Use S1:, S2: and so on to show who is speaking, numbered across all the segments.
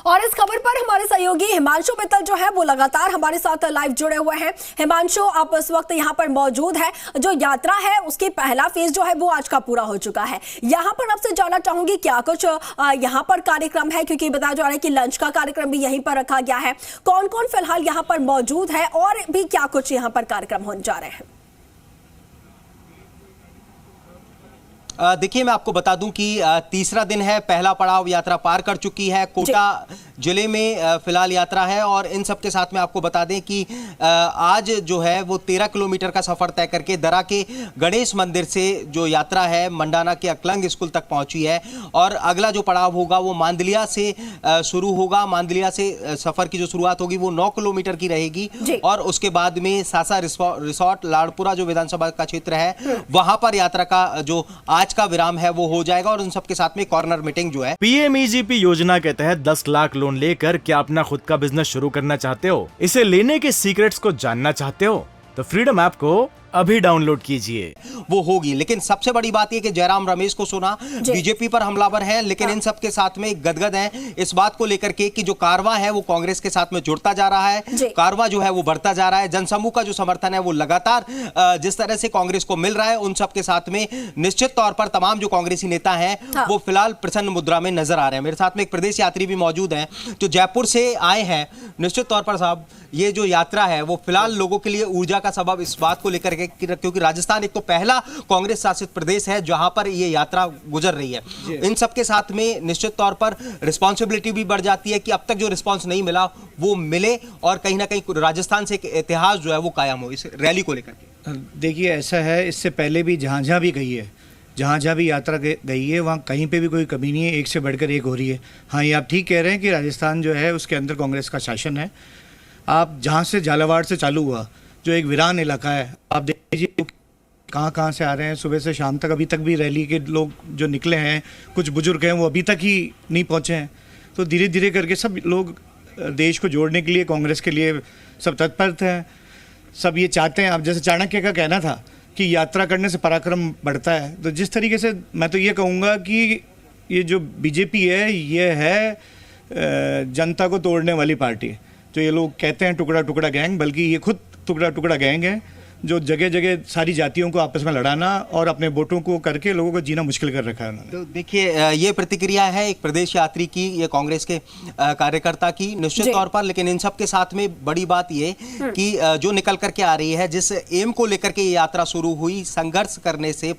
S1: और इस खबर पर हमारे सहयोगी हिमांशु मित्तल जो है वो लगातार हमारे साथ लाइव जुड़े हुए हैं। हिमांशु, आप इस वक्त यहाँ पर मौजूद है। जो यात्रा है उसकी पहला फेज जो है वो आज का पूरा हो चुका है। यहाँ पर आपसे जानना चाहूंगी क्या कुछ यहाँ पर कार्यक्रम है, क्योंकि बताया जा रहा है कि लंच का कार्यक्रम भी यहीं पर रखा गया है। कौन कौन फिलहाल यहाँ पर मौजूद है और भी क्या कुछ यहाँ पर कार्यक्रम होने जा रहे हैं?
S2: देखिए, मैं आपको बता दूं कि तीसरा दिन है, पहला पड़ाव यात्रा पार कर चुकी है। कोटा जिले में फिलहाल यात्रा है और इन सब के साथ में आपको बता दें कि आज जो है वो 13 किलोमीटर का सफर तय करके दरा के गणेश मंदिर से जो यात्रा है मंडाना के अकलंग स्कूल तक पहुंची है। और अगला जो पड़ाव होगा वो मांदलिया से शुरू होगा। मांदलिया से सफर की जो शुरुआत होगी वो 9 किलोमीटर की रहेगी और उसके बाद में सासा रिसोर्ट लाड़पुरा जो विधानसभा का क्षेत्र है वहां पर यात्रा का जो आज का विराम है वो हो जाएगा। और उन सबके साथ में कॉर्नर मीटिंग जो है।
S3: पीएमईजीपी योजना के तहत 10 लाख लोन लेकर क्या अपना खुद का बिजनेस शुरू करना चाहते हो? इसे लेने के सीक्रेट्स को जानना चाहते हो तो फ्रीडम ऐप को अभी डाउनलोड कीजिए।
S2: वो होगी, लेकिन सबसे बड़ी बात यह कि जयराम रमेश को सुना बीजेपी पर हमलावर है, लेकिन इन सब के साथ में गदगद हैं इस बात को लेकर के कि जो कारवां है वो कांग्रेस के साथ में जुड़ता जा रहा है, कारवां जो है वो बढ़ता जा रहा है। जनसमूह का जो समर्थन है वो लगातार जिस तरह से कांग्रेस को मिल रहा है उन सब के साथ में निश्चित तौर पर तमाम जो कांग्रेसी नेता हैं वो फिलहाल प्रसन्न मुद्रा में नजर आ रहे हैं। मेरे साथ में एक प्रदेश यात्री भी मौजूद हैं जो जयपुर से आए हैं। निश्चित तौर पर साहब, ये जो यात्रा है वो फिलहाल लोगों के लिए ऊर्जा का सबब इस बात को लेकर के क्योंकि राजस्थान एक तो पहला कांग्रेस शासित प्रदेश है जहां पर ये यात्रा गुजर रही है। इन सब के साथ में निश्चित तौर पर रिस्पांसिबिलिटी भी बढ़ जाती है कि अब तक जो रिस्पांस नहीं मिला वो मिले और कहीं ना कहीं राजस्थान से एक इतिहास जो है वो कायम हो इस रैली को लेकर के।
S4: देखिए, ऐसा है, इससे पहले भी जहाँ भी गई है, जहाँ भी यात्रा गई है वहाँ कहीं पे भी कोई कमी नहीं है, एक से बढ़कर एक हो रही है। हाँ, ये आप ठीक कह रहे हैं कि राजस्थान जो है उसके अंदर कांग्रेस का शासन है। आप जहाँ से झालावाड़ से चालू हुआ जो एक वीरान इलाका है, आप देख लीजिए कहाँ से आ रहे हैं। सुबह से शाम तक अभी तक भी रैली के लोग जो निकले हैं, कुछ बुजुर्ग हैं वो अभी तक ही नहीं पहुँचे हैं। तो धीरे धीरे करके सब लोग देश को जोड़ने के लिए, कांग्रेस के लिए सब तत्पर हैं। सब ये चाहते हैं। अब जैसे चाणक्य का कहना था कि यात्रा करने से पराक्रम बढ़ता है, तो जिस तरीके से मैं तो ये कहूँगा कि ये जो बीजेपी है ये है जनता को तोड़ने वाली पार्टी। तो ये लोग कहते हैं टुकड़ा टुकड़ा गैंग, बल्कि ये खुद टुकड़ा टुकड़ा गैंग है जो जगह जगह सारी जातियों को आपस में लड़ाना और अपने वोटों को करके लोगों को जीना मुश्किल कर रखा है उन्होंने।
S2: तो देखिए, ये प्रतिक्रिया है एक प्रदेश यात्री की, ये कांग्रेस के कार्यकर्ता की निश्चित तौर पर। लेकिन इन सब के साथ में बड़ी बात ये कि जो निकल करके आ रही है, जिस एम को लेकर के ये यात्रा शुरू हुई, संघर्ष करने से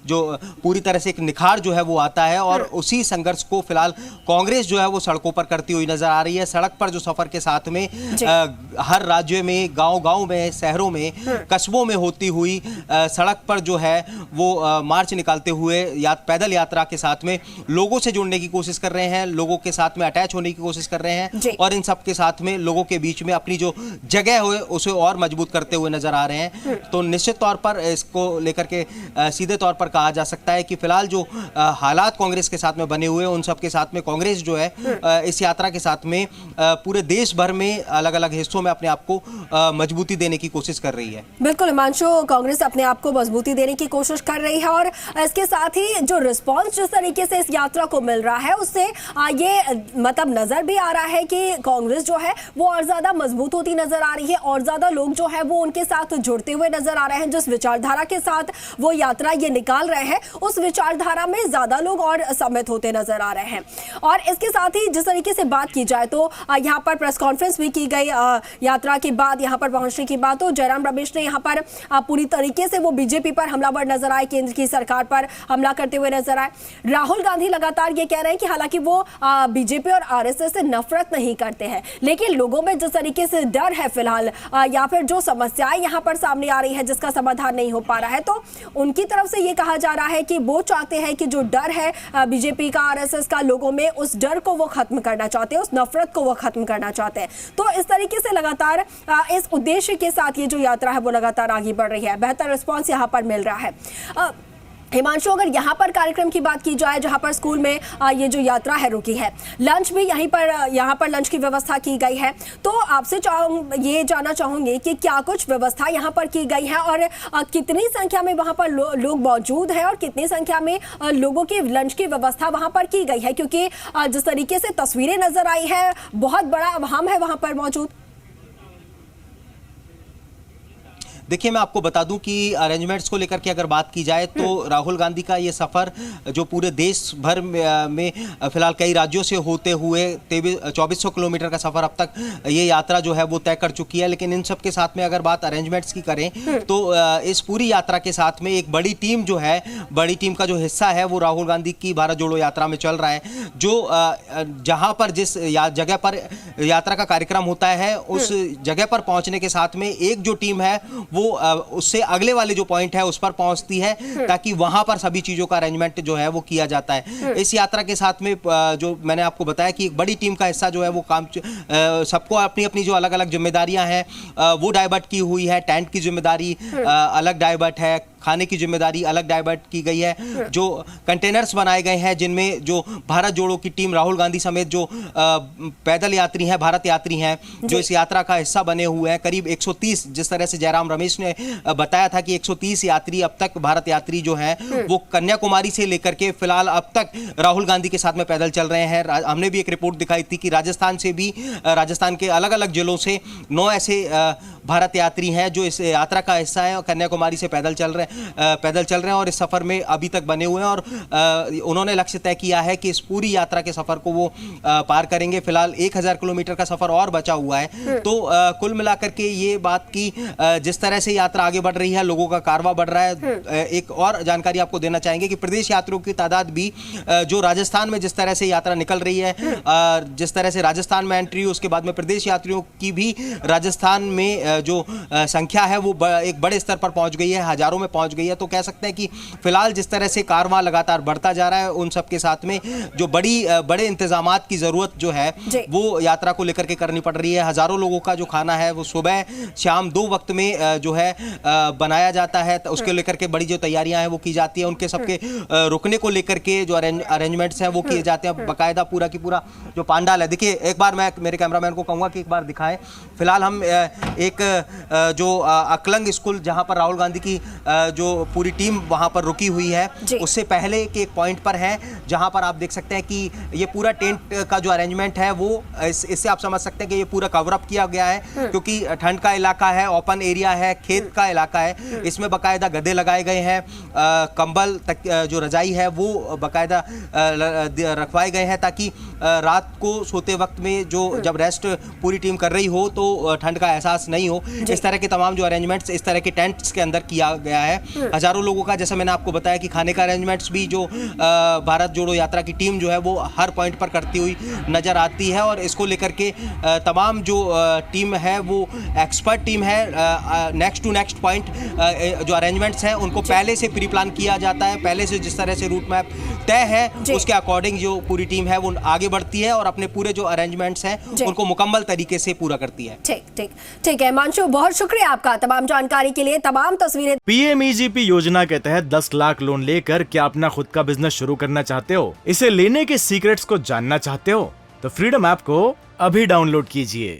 S2: जो पूरी तरह से एक निखार जो है वो आता है और उसी संघर्ष को फिलहाल कांग्रेस जो है वो सड़कों पर करती हुई नजर आ रही है। सड़क पर जो सफर के साथ में हर राज्य में, गाँव में, शहरों में, कस्बों में होती हुई सड़क पर जो है वो मार्च निकालते हुए पैदल यात्रा के साथ में लोगों से जुड़ने की कोशिश कर रहे हैं, लोगों के साथ में अटैच होने की कोशिश कर रहे हैं और इन सब के साथ में लोगों के बीच में अपनी जो जगह है उसे और मजबूत करते हुए नजर आ रहे हैं। तो निश्चित तौर पर इसको लेकर के सीधे तौर पर कहा जा सकता है कि फिलहाल जो हालात कांग्रेस के साथ में बने हुए उन सब के साथ में कांग्रेस जो है इस यात्रा के साथ में पूरे देश भर में अलग अलग हिस्सों में अपने आप को मजबूती देने की कोशिश कर रही है।
S1: बिल्कुल हिमांशु, कांग्रेस अपने आप को मजबूती देने की कोशिश कर रही है और इसके साथ ही जो रिस्पांस जिस तरीके से इस यात्रा को मिल रहा है उससे ये मतलब नजर भी आ रहा है कि कांग्रेस जो है वो और ज्यादा मजबूत होती नजर आ रही है और ज्यादा लोग जो है वो उनके साथ जुड़ते हुए नजर आ रहे हैं। जिस विचारधारा के साथ वो यात्रा ये निकाल रहे हैं उस विचारधारा में ज्यादा लोग और सम्मिलित होते नजर आ रहे हैं। और इसके साथ ही जिस तरीके से बात की जाए तो यहाँ पर प्रेस कॉन्फ्रेंस भी की गई यात्रा के बाद, यहाँ पर पहुंचने के बाद। तो जयराम रमेश ने यहाँ पर पूरी तरीके से वो बीजेपी पर हमलावर नजर आए, केंद्र की सरकार पर हमला करते हुए नजर आए। राहुल गांधी लगातार ये कह रहे हैं कि हालांकि वो बीजेपी और आरएसएस से नफरत नहीं करते हैं, लेकिन लोगों में जिस तरीके से डर है फिलहाल या फिर जो समस्याएं यहाँ पर सामने आ रही है जिसका समाधान नहीं हो पा रहा है, तो उनकी तरफ से ये कहा जा रहा है कि वो चाहते हैं कि जो डर है बीजेपी का, आरएसएस का, लोगों में उस डर को वो खत्म करना चाहते हैं, उस नफरत को वो खत्म करना चाहते हैं। तो इस तरीके से लगातार इस उद्देश्य के साथ ये जो यात्रा है वो लगातार आगे बढ़ रही है। बेहतर रिस्पांस यहाँ पर मिल रहा है। हिमांशु, अगर यहाँ पर कार्यक्रम की बात की जाए जहाँ पर स्कूल में ये जो यात्रा है रुकी है, लंच भी यहाँ पर लंच की व्यवस्था की गई है, तो आपसे ये जानना चाहूंगी कि क्या कुछ व्यवस्था यहाँ पर की गई है और कितनी संख्या में वहाँ पर लोग मौजूद हैं और कितनी संख्या में लोगों की लंच की व्यवस्था वहाँ पर की गई है, क्योंकि जिस तरीके से तस्वीरें नजर आई है बहुत बड़ा अवाम है वहाँ पर मौजूद।
S2: देखिए, मैं आपको बता दूं कि अरेंजमेंट्स को लेकर के अगर बात की जाए तो राहुल गांधी का ये सफ़र जो पूरे देश भर में फिलहाल कई राज्यों से होते हुए 2400 किलोमीटर का सफ़र अब तक ये यात्रा जो है वो तय कर चुकी है। लेकिन इन सब के साथ में अगर बात अरेंजमेंट्स की करें तो इस पूरी यात्रा के साथ में एक बड़ी टीम जो है, बड़ी टीम का जो हिस्सा है वो राहुल गांधी की भारत जोड़ो यात्रा में चल रहा है। जो जहाँ पर जिस जगह पर यात्रा का कार्यक्रम होता है उस जगह पर पहुँचने के साथ में एक जो टीम है वो उससे अगले वाले जो पॉइंट है उस पर पहुंचती है ताकि वहां पर सभी चीजों का अरेंजमेंट जो है वो किया जाता है। इस यात्रा के साथ में जो मैंने आपको बताया कि एक बड़ी टीम का हिस्सा जो है वो काम सबको अपनी अपनी जो अलग अलग जिम्मेदारियां हैं वो डाइवर्ट की हुई है। टेंट की जिम्मेदारी अलग डाइवर्ट है, खाने की जिम्मेदारी अलग डाइवर्ट की गई है। जो कंटेनर्स बनाए गए हैं जिनमें जो भारत जोड़ो की टीम राहुल गांधी समेत जो पैदल यात्री हैं, भारत यात्री हैं, जो इस यात्रा का हिस्सा बने हुए हैं, करीब 130, जिस तरह से जयराम रमेश ने बताया था कि 130 यात्री अब तक भारत यात्री जो हैं वो कन्याकुमारी से लेकर के फिलहाल अब तक राहुल गांधी के साथ में पैदल चल रहे हैं। हमने भी एक रिपोर्ट दिखाई थी कि राजस्थान से भी, राजस्थान के अलग अलग जिलों से 9 ऐसे भारत यात्री हैं जो इस यात्रा का हिस्सा है और कन्याकुमारी से पैदल चल रहे हैं और इस सफर में अभी तक बने हुए हैं और उन्होंने लक्ष्य तय किया है कि इस पूरी यात्रा के सफर को वो पार करेंगे। फिलहाल 1000 किलोमीटर का सफर और बचा हुआ है। तो कुल मिलाकर के ये बात की जिस तरह से यात्रा आगे बढ़ रही है, लोगों का कारवां बढ़ रहा है। एक और जानकारी आपको देना चाहेंगे कि प्रदेश यात्रियों की तादाद भी जो राजस्थान में जिस तरह से यात्रा निकल रही है, जिस तरह से राजस्थान में एंट्री, उसके बाद में प्रदेश यात्रियों की भी राजस्थान में जो संख्या है वो एक बड़े स्तर पर पहुंच गई है, हजारों में पहुंच गई है। तो कह सकते हैं कि फिलहाल जिस तरह से कारवां लगातार बढ़ता जा रहा है, उन सब के साथ में जो बड़े इंतजामात की जरूरत जो है वो यात्रा को लेकर के करनी पड़ रही है। हजारों लोगों का जो खाना है वो सुबह शाम 2 वक्त में जो है बनाया जाता है, तो उसके लेकर के बड़ी जो तैयारियां हैं वो की जाती है। उनके सबके रुकने को लेकर के जो अरेंजमेंट्स हैं वो किए जाते हैं। बाकायदा पूरा की पूरा जो पांडाल है, देखिए एक बार मैं मेरे कैमरामैन को कहूंगा कि एक बार दिखाएं। फिलहाल हम एक जो अकलंग स्कूल जहां पर राहुल गांधी की जो पूरी टीम वहां पर रुकी हुई है, उससे पहले के एक पॉइंट पर है जहां पर आप देख सकते हैं कि ये पूरा टेंट का जो अरेंजमेंट है वो इससे आप समझ सकते हैं कि ये पूरा कवर अप किया गया है, क्योंकि ठंड का इलाका है, ओपन एरिया है, खेत का इलाका है। इसमें बाकायदा गद्दे लगाए गए हैं, कंबल तक जो रजाई है वो बाकायदा रखवाए गए हैं ताकि रात को सोते वक्त में जब रेस्ट पूरी टीम कर रही हो तो ठंड का एहसास नहीं हो। इस तरह के तमाम जो अरेंजमेंट्स इस तरह के टेंट्स के अंदर किया गया है। हजारों लोगों का, जैसे मैंने आपको बताया कि खाने का अरेंजमेंट्स भी जो भारत जोड़ो यात्रा की टीम जो है वो हर पॉइंट पर करती हुई नजर आती है और इसको लेकर के तमाम जो टीम है वो एक्सपर्ट टीम है। नेक्स्ट टू नेक्स्ट पॉइंट जो अरेंजमेंट्स हैं उनको पहले से प्री प्लान किया जाता है, पहले से जिस तरह से रूट मैप तय है उसके अकॉर्डिंग जो पूरी टीम है वो आगे बढ़ती है और अपने पूरे जो अरेंजमेंट्स हैं उनको मुकम्मल तरीके से पूरा करती है।
S1: ठीक है मानशु, बहुत शुक्रिया आपका तमाम जानकारी के लिए, तमाम तस्वीरें।
S3: पीएमईजीपी योजना के तहत 10 लाख लोन लेकर क्या अपना खुद का बिजनेस शुरू करना चाहते हो? इसे लेने के सीक्रेट्स को जानना चाहते हो? तो फ्रीडम ऐप को अभी डाउनलोड कीजिए।